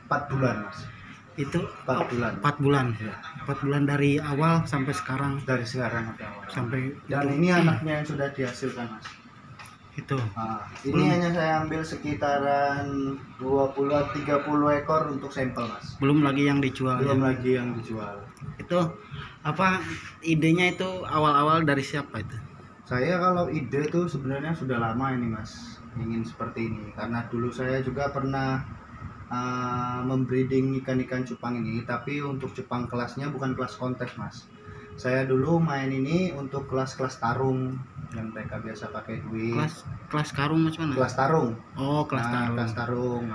4 bulan mas. Itu 4 bulan. 4 bulan. Ya. 4 bulan dari awal sampai sekarang. Dari sekarang sampai awal. Sampai dan itu, ini anaknya yang sudah dihasilkan mas. Itu. Ini hanya saya ambil sekitaran 20-30 ekor untuk sampel mas. Belum lagi yang dijual. Belum ya? lagi yang dijual. Itu apa idenya itu awal-awal dari siapa itu? Saya kalau ide tuh sebenarnya sudah lama ini mas, ingin seperti ini karena dulu saya juga pernah membreeding ikan-ikan cupang ini, tapi untuk cupang kelasnya bukan kelas kontes mas. Saya dulu main ini untuk kelas-kelas tarung yang mereka biasa pakai duit. Kelas karung macam mana? Kelas tarung. Oh, kelas tarung. Kelas tarung.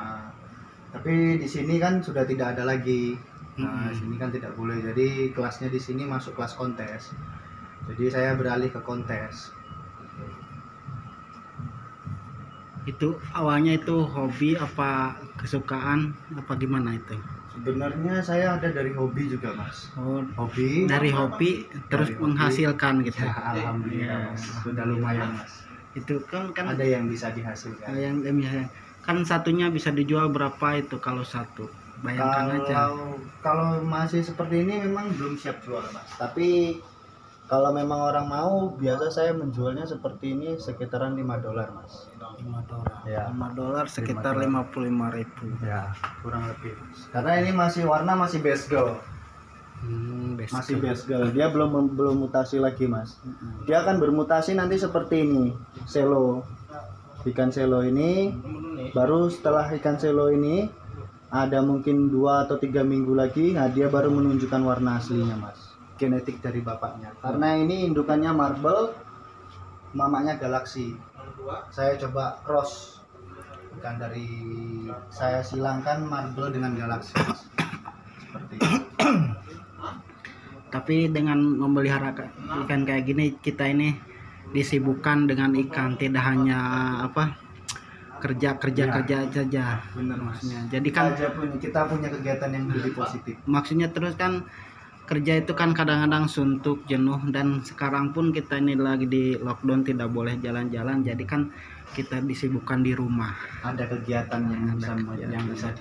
Tapi di sini kan sudah tidak ada lagi. Di sini kan tidak boleh. Jadi kelasnya di sini masuk kelas kontes. Jadi saya beralih ke kontes. Itu awalnya itu hobi apa kesukaan apa gimana itu? Sebenarnya saya ada dari hobi juga mas. Oh, hobi. Dari hobi terus dari menghasilkan hobi. gitu. Ya, alhamdulillah mas. Sudah lumayan mas. Itu kan ada yang bisa dihasilkan. Kan satunya bisa dijual berapa itu kalau satu? Bayangkan aja. Kalau masih seperti ini memang belum siap jual mas. Tapi kalau memang orang mau, biasa saya menjualnya seperti ini sekitaran $5 mas. $5. Ya. $5 sekitar 55.000. Ya, kurang lebih mas. Karena ini masih warna masih base gold. Masih base gold. Dia belum mutasi lagi mas. Dia akan bermutasi nanti seperti ini, selo. Ikan selo ini, baru setelah ikan selo ini ada mungkin 2 atau 3 minggu lagi, nah dia baru menunjukkan warna aslinya mas. Genetik dari bapaknya. Karena ini indukannya marble, mamanya galaksi. Saya coba cross ikan dari saya silangkan marble dengan galaksi. Seperti itu. Tapi dengan memelihara ikan kayak gini kita ini disibukkan dengan ikan, tidak hanya kerja saja. Benar maksudnya. Jadi kan kita punya kegiatan yang lebih positif. Maksudnya terus kan kerja itu kan kadang-kadang suntuk, jenuh, dan sekarang pun kita ini lagi di lockdown tidak boleh jalan-jalan, jadi kan kita disibukkan di rumah. Ada kegiatan yang bisa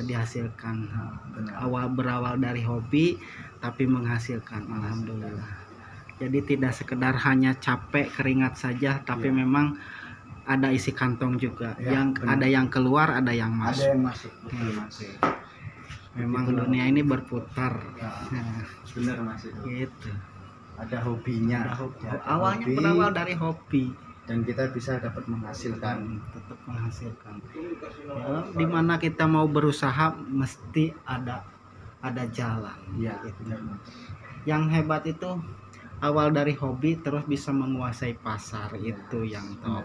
dihasilkan. Berawal dari hobi tapi menghasilkan, alhamdulillah. Jadi tidak sekedar hanya capek keringat saja, tapi memang ada isi kantong juga. Ada yang keluar, ada yang masuk. Ada yang masuk, betul masih. Memang dunia ini berputar. Benar mas itu. Gitu. Ada hobinya. Awalnya berawal dari hobi. Dan kita bisa dapat menghasilkan. Tetap menghasilkan. Ya, dimana kita mau berusaha mesti ada jalan. Ya. Gitu. Yang hebat itu awal dari hobi terus bisa menguasai pasar, itu yang top.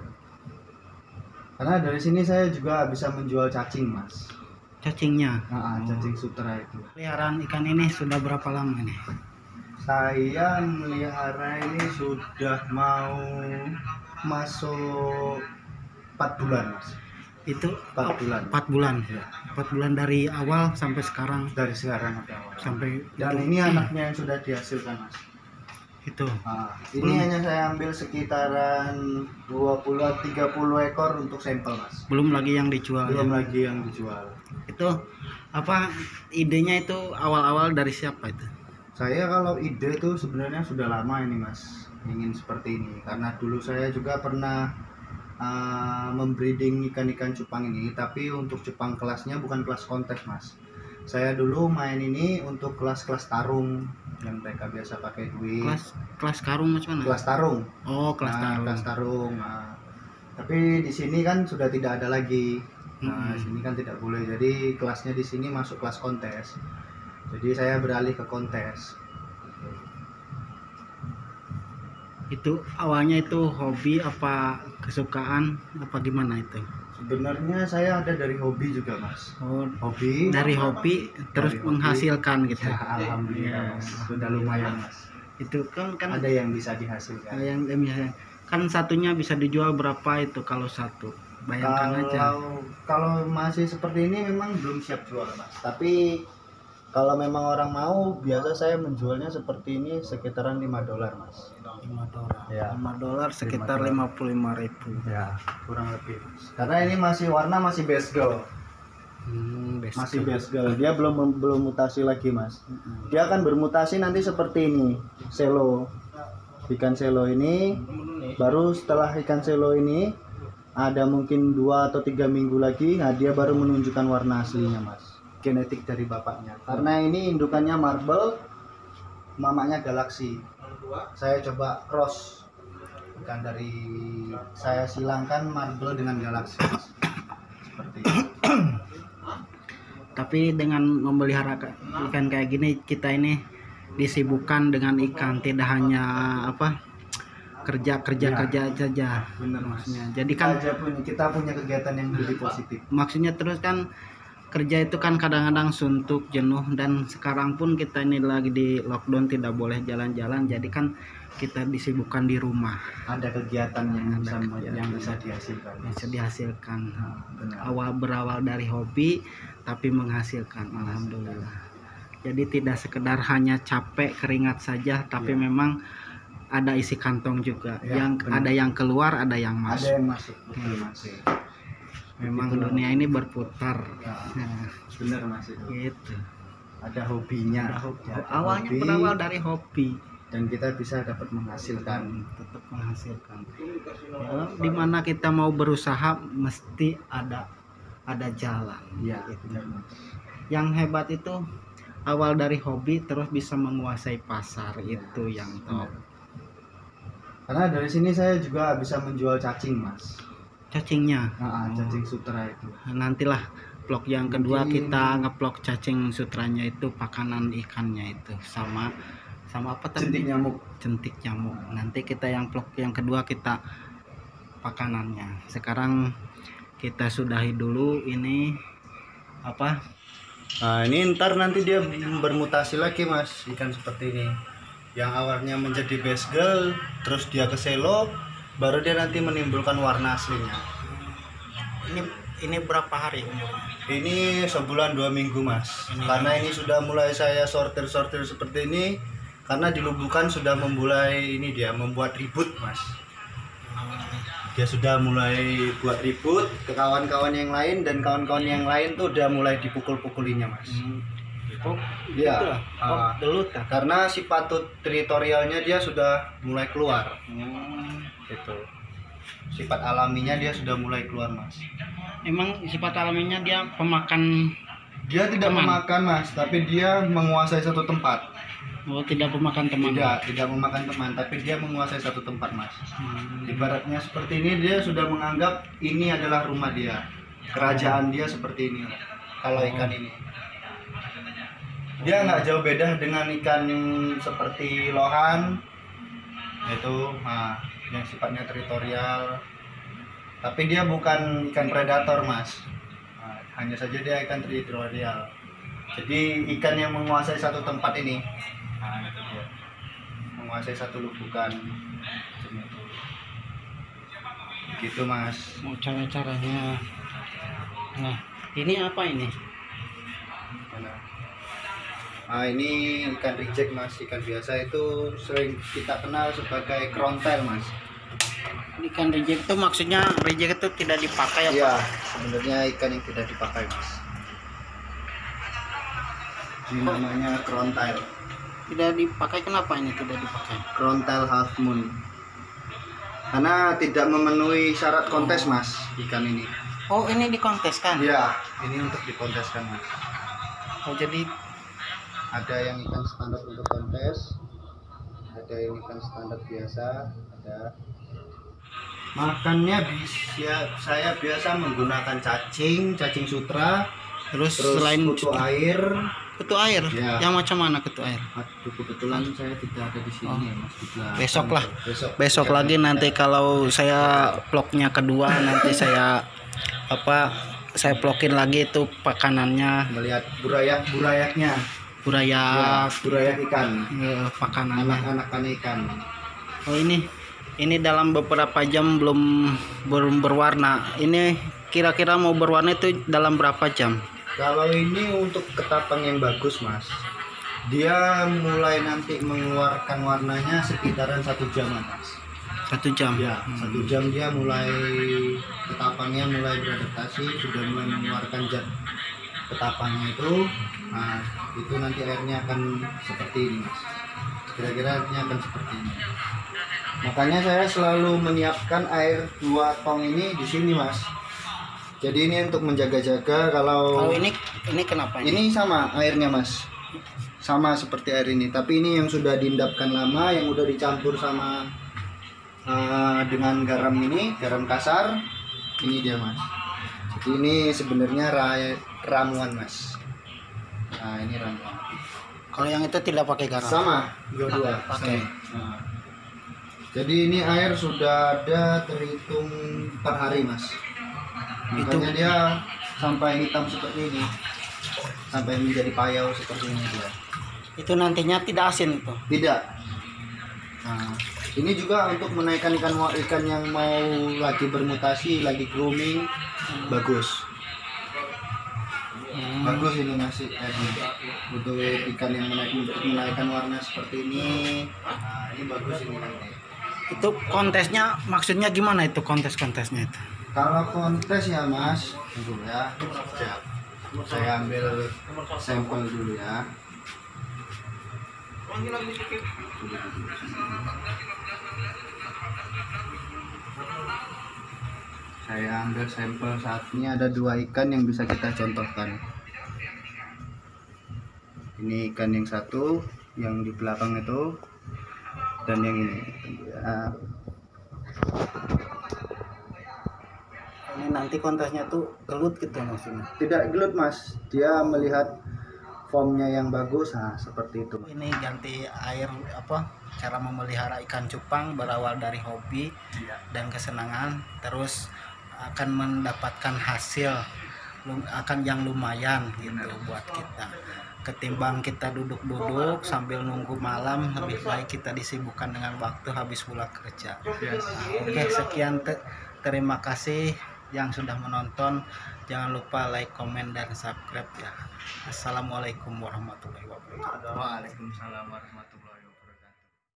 Karena dari sini saya juga bisa menjual cacing mas. Cacingnya? Cacing sutra itu. Peliharaan ikan ini sudah berapa lama nih? Saya melihara ini sudah mau masuk 4 bulan mas. Itu 4 bulan. 4 bulan. Ya. 4 bulan dari awal sampai sekarang. Dari sekarang sampai awal. Dan itu, ini anaknya yang sudah dihasilkan mas. Itu. Ini hanya saya ambil sekitaran 20-30 ekor untuk sampel mas. Belum lagi yang dijual. Belum lagi yang dijual. Itu idenya itu awal-awal dari siapa itu? Saya kalau ide tuh sebenarnya sudah lama ini mas, ingin seperti ini karena dulu saya juga pernah membreeding ikan-ikan cupang ini, tapi untuk cupang kelasnya bukan kelas kontes mas. Saya dulu main ini untuk kelas-kelas tarung yang mereka biasa pakai duit. Kelas karung macam mana? Kelas tarung. Oh, kelas tarung. Tapi di sini kan sudah tidak ada lagi. Di sini kan tidak boleh. Jadi kelasnya di sini masuk kelas kontes. Jadi saya beralih ke kontes. Itu awalnya itu hobi apa kesukaan apa gimana itu? Sebenarnya saya ada dari hobi juga mas. Oh, hobi. Dari hobi terus menghasilkan gitu. Ya, alhamdulillah mas. Sudah lumayan mas. Itu kan ada yang bisa dihasilkan. Kan satunya bisa dijual berapa itu kalau satu? Bayangkan aja. Kalau masih seperti ini memang belum siap jual mas. Tapi kalau memang orang mau, biasa saya menjualnya seperti ini sekitaran $5 mas. $5. Ya. $5 sekitar 55.000. Ya, kurang lebih mas. Karena ini masih warna masih base gold. masih base girl. Dia belum mutasi lagi mas. Dia akan bermutasi nanti seperti ini, selo, ikan selo ini. Baru setelah ikan selo ini ada mungkin 2 atau 3 minggu lagi, nah dia baru menunjukkan warna aslinya mas, genetik dari bapaknya. Karena ini indukannya marble, mamanya galaksi. Saya coba cross ikan dari, saya silangkan marble dengan galaksi mas. Seperti itu. Tapi dengan memelihara ikan kayak gini, kita ini disibukkan dengan ikan, tidak hanya kerja saja. Bener maksudnya. Jadi kan kita punya kegiatan yang lebih positif. Maksudnya terus kan kerja itu kan kadang-kadang suntuk, jenuh, dan sekarang pun kita ini lagi di lockdown, tidak boleh jalan-jalan, jadi kan kita disibukkan di rumah. Ada kegiatan yang bisa dihasilkan. Berawal dari hobi tapi menghasilkan, alhamdulillah. Jadi tidak sekedar hanya capek keringat saja, tapi memang ada isi kantong juga. Ada yang keluar, ada yang masuk. Ada yang masuk, betul masih. Memang dunia ini berputar. Benar mas itu. Gitu. Ada hobinya. Awalnya berawal dari hobi. Dan kita bisa dapat menghasilkan. Tetap menghasilkan. Ya, dimana kita mau berusaha mesti ada jalan. Ya, gitu. Yang hebat itu awal dari hobi terus bisa menguasai pasar, itu yang top. Karena dari sini saya juga bisa menjual cacing mas. Cacingnya? Cacing sutra itu. Nantilah vlog yang kedua kita ngeplok cacing sutranya, itu pakanan ikannya itu sama apa tadi? Jentik nyamuk. Nanti kita yang vlog yang kedua kita pakanannya. Sekarang kita sudahi dulu ini apa? Nah ini ntar nanti dia bermutasi lagi mas, ikan seperti ini. Yang awalnya menjadi base girl, terus dia ke selo, baru dia nanti menimbulkan warna aslinya. Ini berapa hari umurnya? Ini sebulan 2 minggu mas. Karena ini sudah mulai saya sortir seperti ini, karena di Lubukan sudah memulai ini dia membuat ribut mas. Dia sudah mulai buat ribut ke kawan-kawan yang lain, dan kawan-kawan yang lain tuh udah mulai dipukul-pukulinya mas. Iya. Karena sifat teritorialnya dia sudah mulai keluar. Itu. Sifat alaminya dia sudah mulai keluar mas. Emang sifat alaminya dia pemakan? Dia tidak memakan mas, tapi dia menguasai satu tempat. Oh, tidak pemakan teman? Tidak memakan teman, tapi dia menguasai satu tempat mas. Ibaratnya seperti ini, dia sudah menganggap ini adalah rumah dia, kerajaan dia seperti ini. Kalau ikan ini, dia nggak jauh beda dengan ikan seperti lohan, itu yang sifatnya teritorial. Tapi dia bukan ikan predator mas. Hanya saja dia ikan teritorial. Jadi ikan yang menguasai satu tempat ini, itu dia. Menguasai satu lubukan. Gitu mas. Mau cara-caranya. Nah, ini apa ini? Ini ikan reject mas, ikan biasa itu sering kita kenal sebagai krontel mas. Ikan reject itu maksudnya reject itu tidak dipakai apa? Iya, sebenarnya ikan yang tidak dipakai mas. Ini namanya krontel. Tidak dipakai, kenapa ini tidak dipakai? Krontel half moon. Karena tidak memenuhi syarat kontes mas, ikan ini. Oh, ini dikonteskan? Iya, ini untuk dikonteskan mas. Oh, jadi ada yang ikan standar untuk kontes, ada yang ikan standar biasa, ada. Makannya bisa, saya biasa menggunakan cacing sutra, terus selain kutu air. Kutu air? Ya. Yang macam mana kutu air? Aduh, kebetulan saya tidak ada di sini ya mas. Besok lagi nanti kalau saya vlognya kedua nanti saya vlogin lagi itu pakanannya, melihat burayak ikan, pakanannya, anak-anak ikan. Oh, ini dalam beberapa jam belum berwarna. Ini kira-kira mau berwarna itu dalam berapa jam? Kalau ini untuk ketapang yang bagus mas, dia mulai nanti mengeluarkan warnanya sekitaran 1 jam mas. 1 jam? Ya, 1 jam dia mulai, ketapangnya mulai beradaptasi, sudah mulai mengeluarkan zat ketapangnya itu. Nah, itu nanti airnya akan seperti ini mas, kira-kira airnya akan seperti ini. Makanya saya selalu menyiapkan air 2 tong ini di sini mas. Jadi ini untuk menjaga-jaga kalau ini kenapa ini sama airnya mas, sama seperti air ini, tapi ini yang sudah diendapkan lama, yang udah dicampur sama dengan garam ini, garam kasar. Ini dia mas. Jadi ini sebenarnya ramuan mas. Nah ini ramuan. Kalau yang itu tidak pakai garam? Sama, dua-dua pakai. Nah, jadi ini air sudah ada terhitung per hari mas. Makanya dia sampai hitam seperti ini, sampai menjadi payau seperti ini dia. Itu nantinya tidak asin itu? Tidak. Nah, ini juga untuk menaikkan ikan yang mau lagi bermutasi, lagi grooming, bagus. Bagus ini masih untuk ikan yang menaikkan warna seperti ini. Nah, ini bagus ini nanti. Itu kontesnya maksudnya gimana itu kontesnya itu? Kalau kontes ya mas, tunggu ya. Saya ambil sampel dulu ya. Saya ambil sampel saat ini, ada 2 ikan yang bisa kita contohkan. Ini ikan yang satu, yang di belakang itu, dan yang ini. Ya. Ini nanti kontesnya tuh gelut gitu maksudnya? Tidak gelut mas, dia melihat formnya yang bagus, nah seperti itu. Ini ganti air apa? Cara memelihara ikan cupang berawal dari hobi dan kesenangan, terus akan mendapatkan hasil akan yang lumayan gitu buat kita. Ketimbang kita duduk-duduk sambil nunggu malam, lebih baik kita disibukkan dengan waktu habis pulang kerja. Oke, sekian terima kasih yang sudah menonton. Jangan lupa like, komen, dan subscribe ya. Assalamualaikum warahmatullahi wabarakatuh. Waalaikumsalam warahmatullahi wabarakatuh.